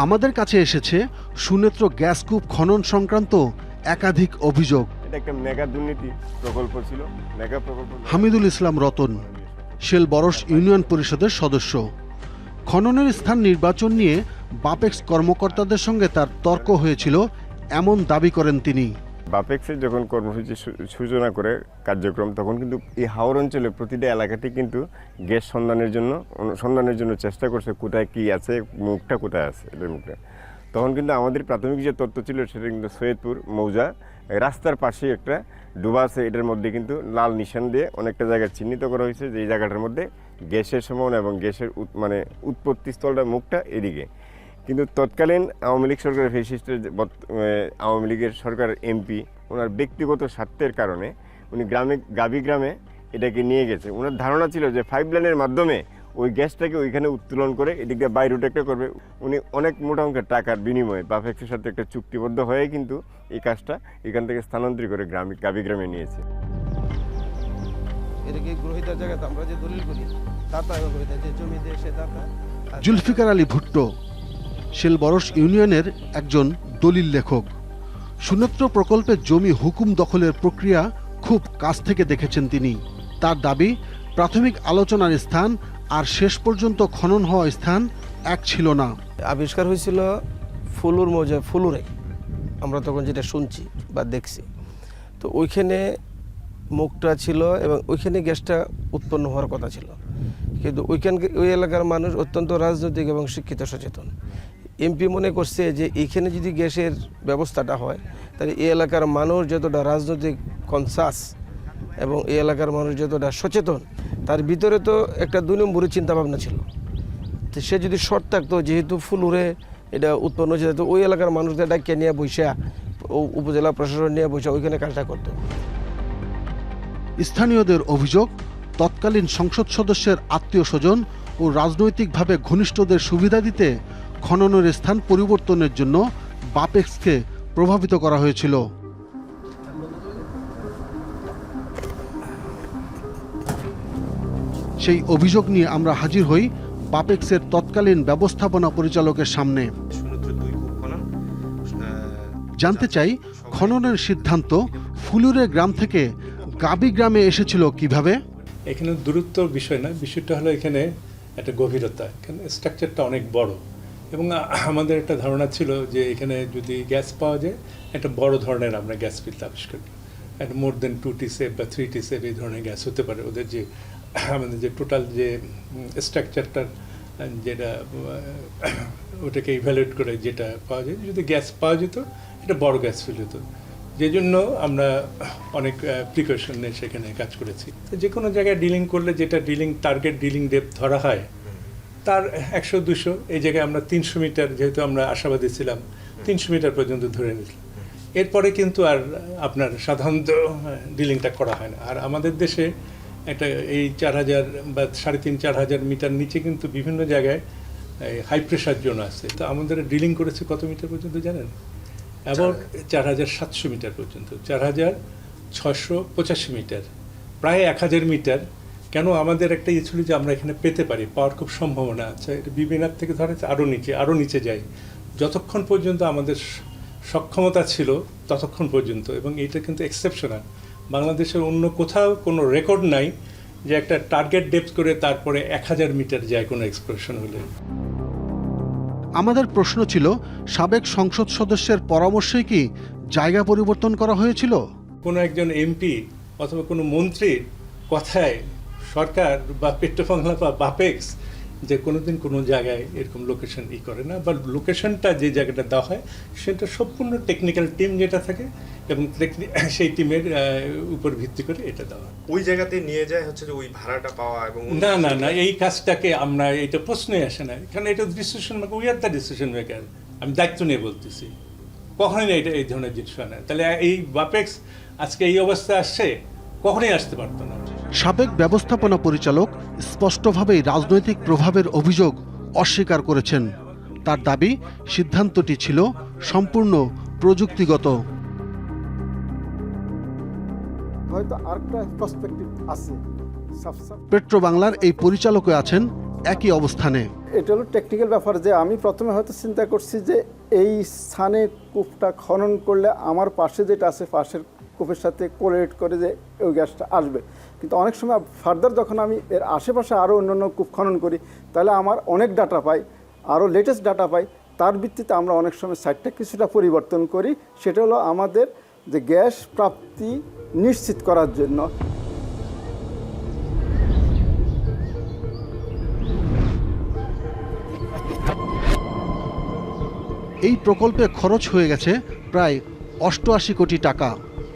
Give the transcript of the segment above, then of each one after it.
আমাদের কাছে এসেছে সুনেত্র গ্যাস কূপ খনন সংক্রান্ত একাধিক অভিযোগ। এটা একটা মেগা দুর্নীতি প্রকল্প ছিল, মেগা প্রকল্প। হামিদুল ইসলাম রতন শেল বরস ইউনিয়ন পরিষদের সদস্য। খননের স্থান নির্বাচন নিয়ে বাপেক্স কর্মকর্তাদের সঙ্গে তার তর্ক হয়েছিল এমন দাবি করেন তিনি। বাপেক্সের যখন কর্মসূচি সূচনা করে কার্যক্রম, তখন কিন্তু এই হাওর অঞ্চলে প্রতিটা এলাকাতেই কিন্তু গ্যাস সন্ধানের জন্য চেষ্টা করছে, কোথায় কি আছে, মুখটা কোথায় আছে এটার মুখটা। তখন কিন্তু আমাদের প্রাথমিক যে তথ্য ছিল সেটা কিন্তু সৈয়দপুর মৌজা রাস্তার পাশে একটা ডুবা আছে, এটার মধ্যে কিন্তু লাল নিশান দিয়ে অনেকটা জায়গা চিহ্নিত করা হয়েছে যে এই জায়গাটার মধ্যে গ্যাসের সম্ভাবনা এবং গ্যাসের উৎপত্তি স্থলটা মুখটা এদিকে। কিন্তু তৎকালীন আওয়ামী লীগ সরকারের ফ্যাসিস্টের আওয়ামী লীগের সরকারের এমপি ওনার ব্যক্তিগত স্বার্থের কারণে উনি গাবি গ্রামে এটাকে নিয়ে গেছে। ওনার ধারণা ছিল যে 5 লাইনের মাধ্যমে ওই গ্যাসটাকে ওইখানে উত্তোলন করে এদিক দিয়ে বাই রুট একটা করবে। উনি অনেক মোটা অঙ্কের টাকার বিনিময়ে বাপেক্সের সাথে একটা চুক্তিবদ্ধ হয়ে কিন্তু এই কাজটা এখান থেকে স্থানান্তরিত করে গাবি গ্রামে নিয়েছে। জুলফিকার আলী ভুট্টো শেল বরস ইউনিয়নের একজন দলিল লেখক। সুনেত্র প্রকল্পের জমি হুকুম দখলের প্রক্রিয়া খুব কাছ থেকে দেখেছেন তিনি। তার দাবি, প্রাথমিক আলোচনার স্থান আর শেষ পর্যন্ত খনন হওয়া স্থান এক ছিল না। আবিষ্কার হয়েছিল ফুলুর মৌজা, ফুলুরে আমরা তখন যেটা শুনছি বা দেখছি, তো ওইখানে মুখটা ছিল এবং ওইখানে গ্যাসটা উৎপন্ন হওয়ার কথা ছিল। কিন্তু ওই এলাকার মানুষ অত্যন্ত রাজনৈতিক এবং শিক্ষিত সচেতন। এমপি মনে করছে যে এইখানে যদি গ্যাসের ব্যবস্থাটা হয় তাহলে এই এলাকার মানুষ যতটা রাজনৈতিক কনসাস এবং এই এলাকার মানুষ যতটা সচেতন, তার ভিতরে তো একটা 2 নম্বরের চিন্তাভাবনা ছিল। তো সে যদি শর্ট থাকতো, যেহেতু ফুলুরে এটা উৎপন্ন হয়েছে, তো ওই এলাকার মানুষদের ডাকিয়ে নিয়ে বসে, উপজেলা প্রশাসন নিয়ে বসে ওইখানে কাজটা করতো। স্থানীয়দের অভিযোগ, তৎকালীন সংসদ সদস্যের আত্মীয় স্বজন ও রাজনৈতিকভাবে ঘনিষ্ঠদের সুবিধা দিতে খননের স্থান পরিবর্তনের জন্য বাপেক্সকে প্রভাবিত করা হয়েছিল। সেই অভিযোগ নিয়ে আমরা হাজির হই বাপেক্সের তৎকালীন ব্যবস্থাপনা পরিচালকের সামনে। জানতে চাই, খননের সিদ্ধান্ত ফুলুরে গ্রাম থেকে গাবি গ্রামে এসেছিল কিভাবে? এখানে দূরত্বর বিষয় না, বিষয়টা হলো এখানে একটা গভীরতা, এখানে স্ট্রাকচারটা অনেক বড় এবং আমাদের একটা ধারণা ছিল যে এখানে যদি গ্যাস পাওয়া যায় একটা বড় ধরনের আমরা গ্যাস ফিল্ড আবিষ্কার করি, একটা মোর দেন 2 TCF বা 3 TCF এই ধরনের গ্যাস হতে পারে। ওদের যে আমাদের যে টোটাল যে স্ট্রাকচারটার যেটা ওটাকে ইভ্যালুয়েট করে যেটা পাওয়া যায়, যদি গ্যাস পাওয়া যেত এটা বড় গ্যাস ফিল্ড হতো। যে জন্য আমরা অনেক প্রিকশন নিয়ে সেখানে কাজ করেছি। যে কোনো জায়গায় ডিলিং করলে যেটা টার্গেট ডিলিং ডেপথ ধরা হয় তার 100-200, এই জায়গায় আমরা 300 মিটার, যেহেতু আমরা আশাবাদী ছিলাম 300 মিটার পর্যন্ত ধরে নিয়েছিলাম। এরপরে কিন্তু আর আপনার সাধারণত ডিলিংটা করা হয় না। আর আমাদের দেশে একটা এই 4000 বা 3500-4000 মিটার নিচে কিন্তু বিভিন্ন জায়গায় হাই প্রেশার জোন আছে। তো আমাদের ডিলিং করেছে কত মিটার পর্যন্ত জানেন? অ্যাবাউট 4700 মিটার পর্যন্ত, 4685 মিটার, প্রায় 1000 মিটার। কেন আমাদের একটা ইয়ে ছিল যে আমরা এখানে পেতে পারি, পাওয়ার খুব সম্ভাবনা আছে। এটা বিবিনার থেকে ধরে আরও নিচে যাই, যতক্ষণ পর্যন্ত আমাদের সক্ষমতা ছিল ততক্ষণ পর্যন্ত। এবং এটা কিন্তু এক্সেপশনাল, বাংলাদেশের অন্য কোথাও কোনো রেকর্ড নাই যে একটা টার্গেট ডেপথ করে তারপরে 1000 মিটার যায় কোনো এক্সপ্লোরেশন হলে। আমাদের প্রশ্ন ছিল, সাবেক সংসদ সদস্যের পরামর্শে কি জায়গা পরিবর্তন করা হয়েছিল? কোনো একজন এমপি অথবা কোনো মন্ত্রীর কথায় সরকার বা পেট্রোবাংলা বা বাপেক্স যে কোনোদিন কোনো জায়গায় এরকম লোকেশন করে না, বা লোকেশনটা যে জায়গাটা দেওয়া হয় সেটা সম্পূর্ণ টেকনিক্যাল টিম যেটা থাকে এবং সেই টিমের উপর ভিত্তি করে এটা দেওয়া। ওই জায়গাতে নিয়ে যায় হচ্ছে যে ওই ভাড়াটা পাওয়া এবং না এই কাজটাকে আমরা, এটা প্রশ্নই আসে না, কারণ এটা decision maker, we are the decision maker. আমি দায়িত্ব নিয়ে বলতেছি, কখনোই না এটা এই ধরনের জিনিস হয় না। তাহলে এই বাপেক্স আজকে এই অবস্থায় আসছে, কখনোই আসতে পারতো না। সাবেক ব্যবস্থাপনা পরিচালক স্পষ্টভাবেই রাজনৈতিক প্রভাবের অভিযোগ অস্বীকার করেছেন। তার দাবি, সিদ্ধান্তটি ছিল সম্পূর্ণ প্রযুক্তিগত। পেট্রোবাংলার এই পরিচালকে আছেন একই অবস্থানে। এটা হলো টেকনিক্যাল ব্যাপার যে আমি প্রথমে হয়তো চিন্তা করছি যে এই স্থানে কূপটা খনন করলে আমার পাশে যেটা আছে পাশের কূপের সাথে কোরিলেট করে যে ওই গ্যাসটা আসবে, কিন্তু অনেক সময় ফার্দার যখন আমি এর আশেপাশে আরও অন্যান্য কূপ খনন করি তাহলে আমার অনেক ডাটা পাই, আরও লেটেস্ট ডাটা পাই, তার ভিত্তিতে আমরা অনেক সময় সাইটটা কিছুটা পরিবর্তন করি। সেটা হলো আমাদের যে গ্যাস প্রাপ্তি নিশ্চিত করার জন্য। এই প্রকল্পে খরচ হয়ে গেছে প্রায় 88 কোটি টাকা।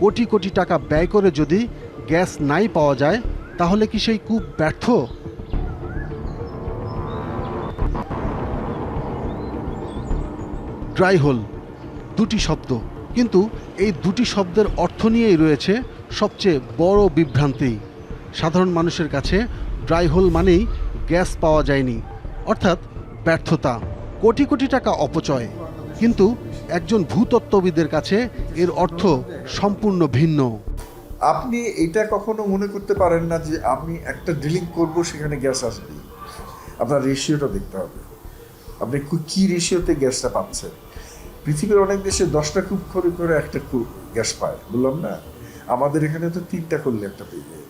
কোটি কোটি টাকা ব্যয় করে যদি গ্যাস নাই পাওয়া যায় তাহলে কি সেই কূপ ব্যর্থ? ড্রাই হোল, দুটি শব্দ, কিন্তু এই দুটি শব্দের অর্থ নিয়েই রয়েছে সবচেয়ে বড় বিভ্রান্তি। সাধারণ মানুষের কাছে ড্রাই হোল মানেই গ্যাস পাওয়া যায়নি, অর্থাৎ ব্যর্থতা, কোটি কোটি টাকা অপচয়। কিন্তু একজন ভূতত্ত্ববিদের কাছে এর অর্থ সম্পূর্ণ ভিন্ন। আপনি এটা কখনো মনে করতে পারেন না যে আপনি একটা ড্রিলিং করব সেখানে গ্যাস আসবে। আপনার রেশিওটা দেখতে হবে, আপনি কি রেশিওতে গ্যাসটা পাচ্ছেন। পৃথিবীর অনেক দেশে 10টা কূপ করে একটা কূপ গ্যাস পায়, বললাম না? আমাদের এখানে তো 3টা করলে একটা পেয়ে যায়।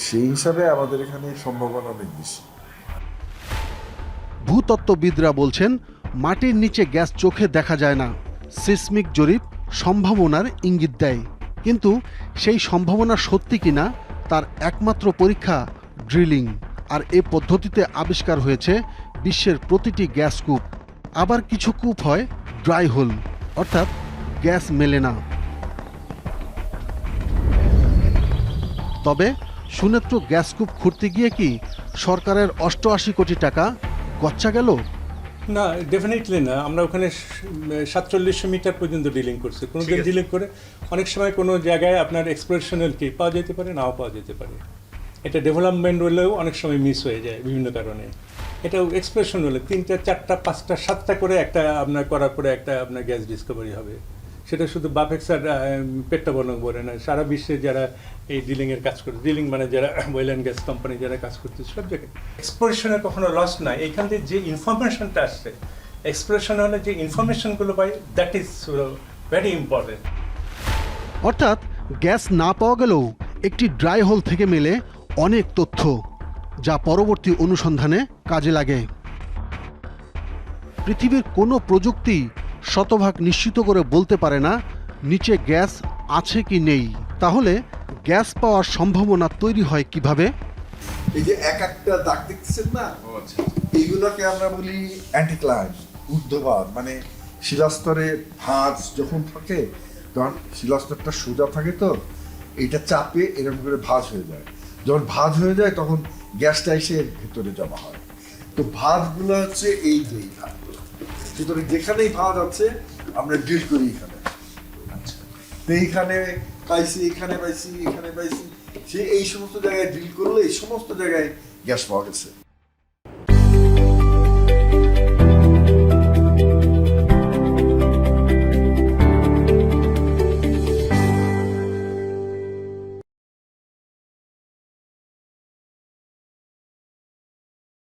সেই হিসাবে আমাদের এখানে সম্ভাবনা অনেক বেশি। ভূতত্ত্ববিদরা বলছেন মাটির নিচে গ্যাস চোখে দেখা যায় না, সিসমিক জরিপ সম্ভাবনার ইঙ্গিত দেয়। কিন্তু সেই সম্ভাবনা সত্যি কিনা তার একমাত্র পরীক্ষা ড্রিলিং। আর এ পদ্ধতিতে আবিষ্কার হয়েছে বিশ্বের প্রতিটি গ্যাস কূপ। আবার কিছু কূপ হয় ড্রাই হোল, অর্থাৎ গ্যাস মেলে না। তবে সুনেত্র গ্যাস কূপ খুঁড়তে গিয়ে কি সরকারের 88 কোটি টাকা গচ্চা গেল? না, ডেফিনেটলি না। আমরা ওখানে 4700 মিটার পর্যন্ত ডিলিং করছি। কোনো দিন ডিলিং করে অনেক সময় কোনো জায়গায় আপনার এক্সপ্লোরেশনাল কি পাওয়া যেতে পারে, নাও পাওয়া যেতে পারে। এটা ডেভেলপমেন্ট হলেও অনেক সময় মিস হয়ে যায় বিভিন্ন কারণে। এটা এক্সপ্লোরেশন হলে 3টা 4টা 5টা 7টা করে একটা আপনার করার পরে একটা আপনার গ্যাস ডিসকভারি হবে। সেটা শুধু বাফেক্সার পেট্টা বলে না, সারা বিশ্বে যারা এই ড্রিলিংয়ের কাজ করে, ড্রিলিং মানে যারা অয়েল অ্যান্ড গ্যাস কোম্পানি যারা কাজ করছে সব জায়গায় এক্সপ্লোরেশনের কখনো লস নাই। এইখান থেকে যে ইনফরমেশনটা আসছে, এক্সপ্লোরেশন হলে যে ইনফরমেশনগুলো পাই, দ্যাট ইজ ভেরি ইম্পর্টেন্ট। অর্থাৎ গ্যাস না পাওয়া গেলেও একটি ড্রাই হোল থেকে মেলে অনেক তথ্য, যা পরবর্তী অনুসন্ধানে কাজে লাগে। পৃথিবীর কোনো প্রযুক্তি শতভাগ নিশ্চিত করে বলতে পারে না নিচে গ্যাস আছে কি নেই। তাহলে গ্যাস পাওয়ার সম্ভাবনা তৈরি হয় কিভাবে? এই যে এক একটা দাগ দেখতেছেন না, এইগুলোকে আমরা বলি অ্যান্টিক্লাইন, ঊর্ধ্বভাগ। মানে শিলাস্তরে ভাঁজ যখন থাকে, তখন শিলাস্তরটা সোজা থাকে, তো এইটা চাপে এরকম করে ভাঁজ হয়ে যায়। যখন ভাঁজ হয়ে যায় তখন গ্যাসটা এসে ভেতরে জমা হয়। তো ভাঁজগুলো হচ্ছে এই যে ভাঁজগুলো, সুতরাং যেখানেই ভাঁজ আছে আমরা ড্রিল করি এখানে। তো এইখানে পাইছি, এখানে পাইছি, এখানে পাইছি, সে এই সমস্ত জায়গায় ড্রিল করলে এই সমস্ত জায়গায় গ্যাস পাওয়া গেছে।